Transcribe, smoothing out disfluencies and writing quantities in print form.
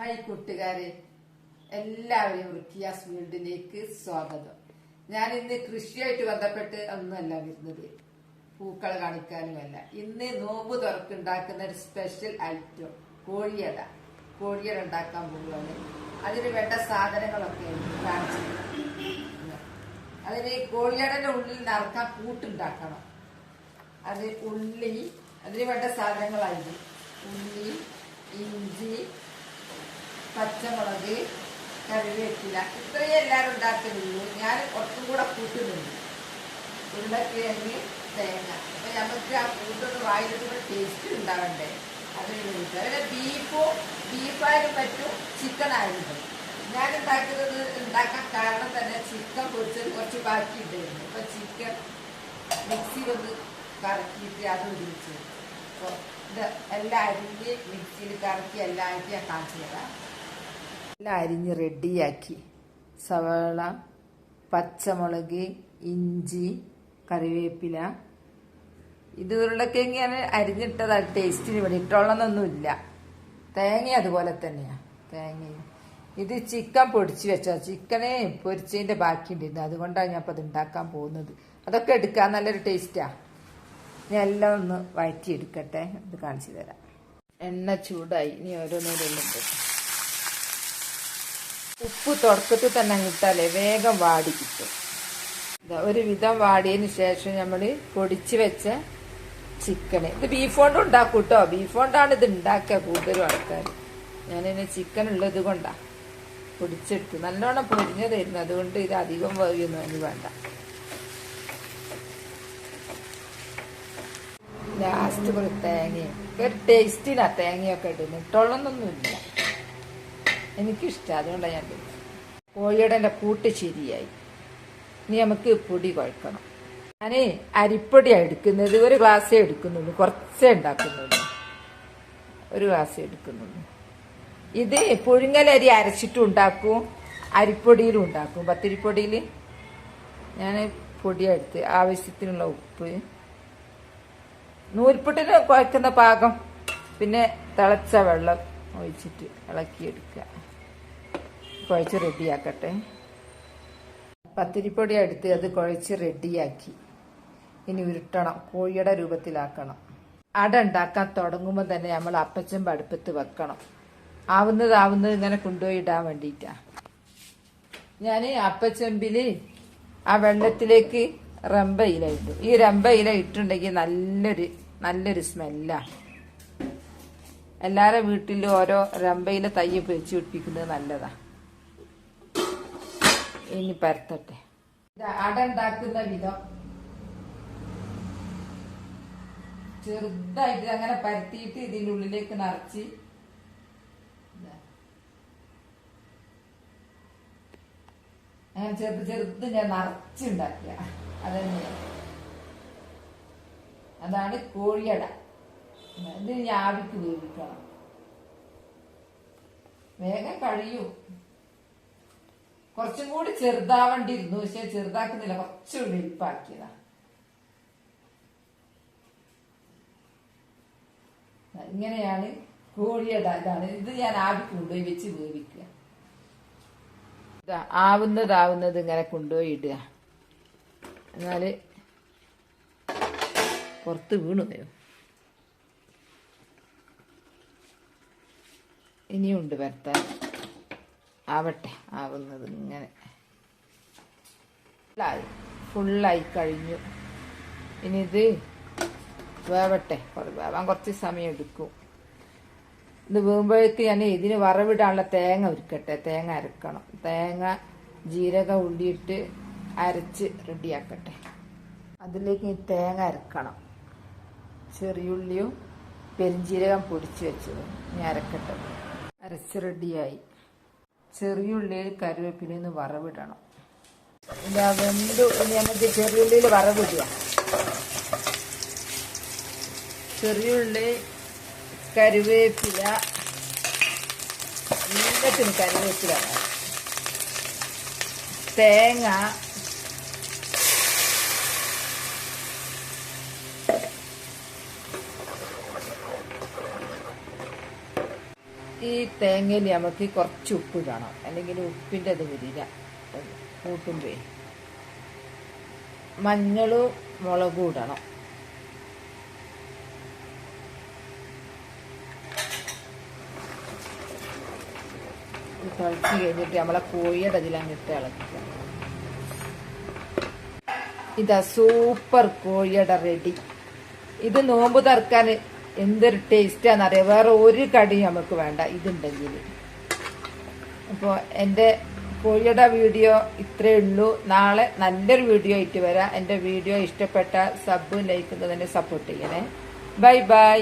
Hi കൂട്ടുകാരെ, എല്ലാവരെയും റുക്കിയാസ് വേൾഡിലേക്ക് സ്വാഗതം. ഞാൻ ഇന്ന് കൃഷിയായിട്ട് ബന്ധപ്പെട്ട് ഒന്നുമല്ല വരുന്നത്, പൂക്കൾ കാണിക്കാനുമല്ല. ഇന്ന് നോമ്പ് തുറക്കുണ്ടാക്കുന്ന ഒരു സ്പെഷ്യൽ ഐറ്റം കോഴിയട ഉണ്ടാക്കാൻ പോവുകയാണ്. അതിന് വേണ്ട സാധനങ്ങളൊക്കെ കാണിച്ചത്. അതിന് കോഴിയടന്റെ ഉള്ളിൽ നിറക്കാൻ കൂട്ടുണ്ടാക്കണം. അത് ഉള്ളി, അതിന് വേണ്ട സാധനങ്ങളായിരുന്നു ഉള്ളി, ഇഞ്ചി, പച്ചമുളക്, കറിവേപ്പില. ഇത്രയും എല്ലാവരും ഉണ്ടാക്കുന്നുള്ളൂ. ഞാൻ കുറച്ചും കൂടെ കൂട്ടുന്നുണ്ട്. ഉരുളക്കിഴങ്ങ്, തേങ്ങ. അപ്പൊ നമുക്ക് ആ കൂട്ടൊന്ന് വായിലൊരു ടേസ്റ്റ് ഉണ്ടാവണ്ടേ, അതിന് വേണ്ടിയിട്ട്. അതിന് ബീഫായാലും പറ്റും, ചിക്കൻ ആയാലും പറ്റും. ഞാൻ ഉണ്ടാക്കാൻ കാരണം തന്നെ ചിക്കൻ പൊരിച്ചത് കുറച്ച് ബാക്കി ഉണ്ടായിരുന്നു. അപ്പൊ ചിക്കൻ മിക്സിയിലൊന്ന് കറക്കിയിട്ട് അത് ഒഴിച്ചു. അപ്പോൾ ഇത് എല്ലാം അരിഞ്ഞ് മിക്സിയിൽ കറക്കി എല്ലാം ആക്കി ഞാൻ കാണിച്ചു തരാം. എല്ലാം അരിഞ്ഞ് റെഡിയാക്കി. സവാള, പച്ചമുളക്, ഇഞ്ചി, കറിവേപ്പില. ഇത് ഉരുളക്കിഴങ്ങ് ഞാൻ അരിഞ്ഞിട്ടതാണ് ടേസ്റ്റിന് വേണ്ടി. ഇട്ടുള്ളതൊന്നുമില്ല. തേങ്ങ അതുപോലെ തന്നെയാണ്. തേങ്ങയും ഇത് ചിക്കൻ പൊടിച്ച് വെച്ചാൽ ചിക്കനെ പൊരിച്ചതിൻ്റെ ബാക്കി ഉണ്ടായിരുന്നു. അതുകൊണ്ടാണ് ഞാൻ അപ്പോൾ അത് ഉണ്ടാക്കാൻ പോകുന്നത്. അതൊക്കെ എടുക്കാൻ നല്ലൊരു ടേസ്റ്റാണ്. ഞാൻ എല്ലാം ഒന്ന് വഴറ്റിയെടുക്കട്ടെ. ഇത് കാണിച്ചു തരാം. എണ്ണ ചൂടായി. ഇനി ഓരോന്നോരോന്നുണ്ട്. ഉപ്പ് തുടക്കത്തിൽ തന്നെ ഇട്ടാലേ വേഗം വാടി കിട്ടും. ഒരു വിധം വാടിയതിന് ശേഷം നമ്മൾ പൊടിച്ച് വെച്ച ചിക്കന്, ഇത് ബീഫ് കൊണ്ട് ഉണ്ടാക്കും കേട്ടോ. ബീഫ് കൊണ്ടാണ് ഇത് ഉണ്ടാക്കുക കൂടുതലും ആൾക്കാർ. ഞാനിന് ചിക്കൻ ഉള്ളത് കൊണ്ടാണ് പൊടിച്ചെടുത്ത്. നല്ലോണം പൊരിഞ്ഞതായിരുന്നു, അതുകൊണ്ട് ഇത് അധികം വേവിയൊന്നും അതിന് വേണ്ട. ലാസ്റ്റ് കുറേ തേങ്ങയും ഒരു ടേസ്റ്റിനാ തേങ്ങയൊക്കെ ഇടുന്നു. ഇട്ടുള്ളതൊന്നുമില്ല, എനിക്കിഷ്ടം. അതുകൊണ്ടാണ് ഞാൻ കോഴിയുടെ കൂട്ട് ശരിയായി. ഇനി നമുക്ക് പൊടി കുഴക്കണം. ഞാൻ അരിപ്പൊടിയാണ് എടുക്കുന്നത്. ഒരു ഗ്ലാസ്സേ എടുക്കുന്നുള്ളൂ, കുറച്ചേ ഉണ്ടാക്കുന്നുള്ളൂ. ഒരു ഗ്ലാസ്സേ എടുക്കുന്നുള്ളൂ. ഇത് പുഴുങ്ങലരി അരച്ചിട്ടും ഉണ്ടാക്കും, അരിപ്പൊടിയിലും ഉണ്ടാക്കും. പത്തിരിപ്പൊടിയിൽ ഞാൻ പൊടിയാണ് എടുത്ത്. ആവശ്യത്തിനുള്ള ഉപ്പ്, നൂൽപുട്ടിന് കുഴക്കുന്ന പാകം, പിന്നെ തിളച്ച വെള്ളം ഒഴിച്ചിട്ട് ഇളക്കിയെടുക്കുക. കുഴച്ച് റെഡിയാക്കട്ടെ. പത്തിരിപ്പൊടി എടുത്ത് അത് കുഴച്ച് റെഡിയാക്കി. ഇനി ഉരുട്ടണം, കോഴിയുടെ രൂപത്തിലാക്കണം. അട ഉണ്ടാക്കാൻ തുടങ്ങുമ്പോൾ തന്നെ നമ്മൾ അപ്പച്ചമ്പ് അടുപ്പത്ത് വെക്കണം. ആവുന്നത് ഇങ്ങനെ കൊണ്ടുപോയി ഇടാൻ വേണ്ടിയിട്ടാണ്. ഞാൻ അപ്പച്ചമ്പിൽ ആ വെള്ളത്തിലേക്ക് റമ്പ ഇല ഇട്ടു. ഈ റമ്പ ഇല ഇട്ടുണ്ടെങ്കിൽ നല്ലൊരു സ്മെല്ലാണ്. എല്ലാവരുടെ വീട്ടിലും ഓരോ റമ്പയില തൈ പൊരിച്ച് പിടിപ്പിക്കുന്നത് നല്ലതാ. ഇനി പരത്തട്ടെ. അട ഉണ്ടാക്കുന്ന വിധം ചെറുതായിട്ട് അങ്ങനെ പരത്തിയിട്ട് ഇതിൻ്റെ ഉള്ളിലേക്ക് നിറച്ച് അങ്ങനെ ചെറുത് ഞാൻ നിറച്ചുണ്ടാക്കുക. അതന്നെയാണ്, അതാണ് കോഴിയട. ഇത് ഞാവിക്ക് വേവിക്കണം. വേഗം കഴിയും. കുറച്ചും കൂടി ചെറുതാവേണ്ടിയിരുന്നു, പക്ഷെ ചെറുതാക്കുന്നില്ല, കുറച്ചും വെളുപ്പാക്കിയതാ. ഇങ്ങനെയാണ് കോഴിയട. ഇത് ഞാൻ ആവിക്ക് കൊണ്ടുപോയി വെച്ച് വേവിക്കുക. ആവുന്നത് ഇങ്ങനെ കൊണ്ടുപോയി ഇടുക. എന്നാല് പുറത്ത് വീണു തരും. ഇനിയുണ്ട് പരത്താൻ. ആവട്ടെ. ആവുന്നത് ഇങ്ങനെ ഫുള്ളായി കഴിഞ്ഞു. ഇനി ഇത് വേവട്ടെ. വേവാൻ കുറച്ച് സമയം എടുക്കും. ഇത് വേകുമ്പോഴേക്ക് ഞാൻ ഇതിന് വറവിടാനുള്ള തേങ്ങ ഒരുക്കട്ടെ. തേങ്ങ അരക്കണം. തേങ്ങ, ജീരകം, ഉള്ളിയിട്ട് അരച്ച് റെഡിയാക്കട്ടെ. അതിലേക്ക് ഈ തേങ്ങ അരക്കണം. ചെറിയുള്ളിയും പെരിഞ്ചീരകം പൊടിച്ച് വെച്ചതും ഞാൻ അരക്കട്ടെ. അരച്ച് റെഡിയായി. ചെറിയുള്ളിയിൽ കറിവേപ്പിലയിൽ നിന്ന് വറവിടണം. ഇതാ വെന്തു. നമുക്ക് ചെറിയുള്ളിയിൽ വറവിടുക. ചെറിയുള്ളി, കറിവേപ്പില, എല്ലാത്തിനും കറിവേപ്പില, തേങ്ങ, ഈ തേങ്ങയിൽ നമുക്ക് കുറച്ച് ഉപ്പ് ഇടണം, അല്ലെങ്കിൽ ഉപ്പിൻ്റെ അത് വരില്ല കൂട്ടുമ്പേ. മഞ്ഞളും മുളകും ഇടണം. തിളച്ച് കഴിഞ്ഞിട്ട് നമ്മളെ കോഴിയുടെ അതിലങ്ങിട്ട് ഇളക്കുക. ഇതാ സൂപ്പർ കോഴിയുടെ റെഡി. ഇത് നോമ്പ് തുറക്കാൻ എന്തൊരു ടേസ്റ്റാണെന്നറിയാം. വേറെ ഒരു കടിയും നമുക്ക് വേണ്ട ഇതുണ്ടെങ്കിൽ. അപ്പോൾ എൻ്റെ കോഴിയുടെ വീഡിയോ ഇത്രയേ ഉള്ളൂ. നാളെ നല്ലൊരു വീഡിയോ ആയിട്ട് വരാം. എൻ്റെ വീഡിയോ ഇഷ്ടപ്പെട്ട സബും ലൈക്കും തന്നെ സപ്പോർട്ട് ചെയ്യണേ. Bye bye.